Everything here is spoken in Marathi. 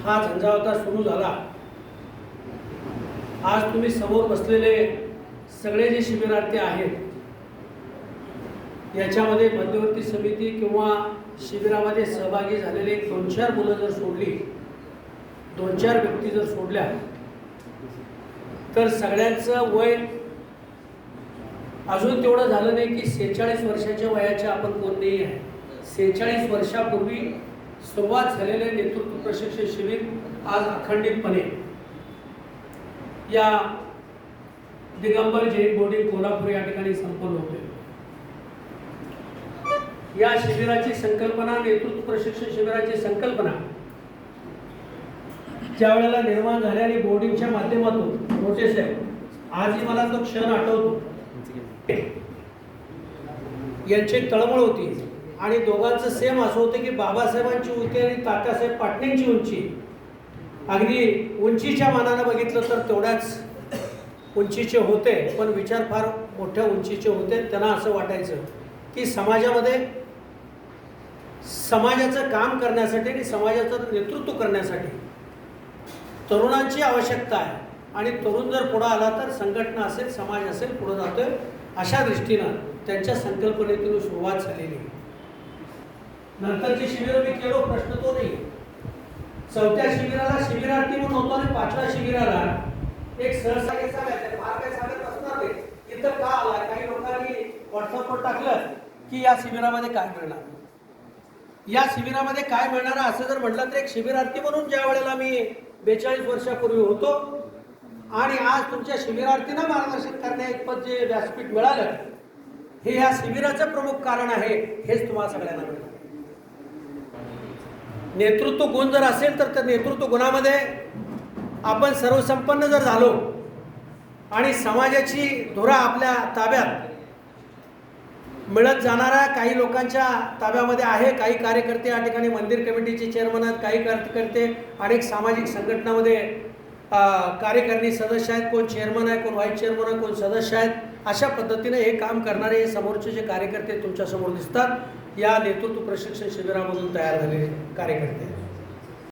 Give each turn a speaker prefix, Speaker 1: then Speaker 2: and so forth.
Speaker 1: हा झंझावाता सुरू झाला। आज तुम्ही समोर बसलेले सगळे जे शिबिरार्थी आहेत, याच्यामध्ये मध्यवर्ती समिती किंवा शिबिरामध्ये सहभागी झालेले 2-4 मुलं जर सोडली, 2-4 व्यक्ती जर सोडल्या, तर सगळ्यांचं वय अजून तेवढं झालं नाही की 46 वर्षाच्या वयाच्या आपण कोण नाही आहे। 46 वर्षापूर्वी सुरुवात झालेले नेतृत्व प्रशिक्षण शिबिर आज अखंडितपणे या दिगंबर जैन बोर्डिंग कोल्हापूर या ठिकाणी संपन्न होते। या शिबिराची संकल्पना, नेतृत्व प्रशिक्षण शिबिराची संकल्पना ज्या वेळेला निर्माण झाली आणि बोर्डिंगच्या माध्यमातून मोठे साहेब, आजही मला तो क्षण आठवतो, यांची तळमळ होती आणि दोघांचं सेम असं होतं की बाबासाहेबांची उंची आणि तात्यासाहेब पाटणेंची उंची अगदी उंचीच्या मानानं बघितलं तर तेवढ्याच उंचीचे होते, पण विचार फार मोठ्या उंचीचे होते। त्यांना असं वाटायचं की समाजामध्ये समाजाचं काम करण्यासाठी आणि समाजाचं नेतृत्व करण्यासाठी तरुणांची आवश्यकता आहे आणि तरुण जर पुढे आला तर संघटना असेल, समाज असेल, पुढे जातोय, अशा दृष्टीनं त्यांच्या संकल्पनेतून सुरुवात झालेली। नंतरची शिबिर मी केलो, प्रश्न तो नाही। 4थ्या शिबिराला शिबिरार्थी म्हणून होतो आणि 5व्या शिबिराला एक सहसागी सांगायचं, फार काही सांगत असणार नाही, इथं का आला। काही लोकांनी व्हॉट्सअपवर टाकलं की या शिबिरामध्ये काय मिळणार, या शिबिरामध्ये काय मिळणार असं जर म्हटलं तर एक शिबिरार्थी म्हणून ज्या वेळेला मी 42 वर्षापूर्वी होतो आणि आज तुमच्या शिबिरार्थींना मार्गदर्शन करण्या इतपत जे व्यासपीठ मिळालं, हे या शिबिराचं प्रमुख कारण आहे। हेच तुम्हाला सगळ्यांना मिळालं। नेतृत्व गुण जर असेल तर त्या नेतृत्व गुणामध्ये आपण सर्वसंपन्न जर झालो आणि समाजाची धुरा आपल्या ताब्यात मिळत जाणाऱ्या काही लोकांच्या ताब्यामध्ये आहे, काही कार्यकर्ते या ठिकाणी मंदिर कमिटीचे चेअरमन आहेत, काही कार्यकर्ते अनेक सामाजिक संघटनामध्ये कार्यकारिणी सदस्य आहेत, कोण चेअरमन आहे, कोण व्हाईस चेअरमन आहे, कोण सदस्य आहेत। अशा पद्धतीने हे काम करणारे हे समोरचे जे कार्यकर्ते तुमच्यासमोर दिसतात, या नेतृत्व प्रशिक्षण शिबिरामधून तयार झालेले कार्यकर्ते।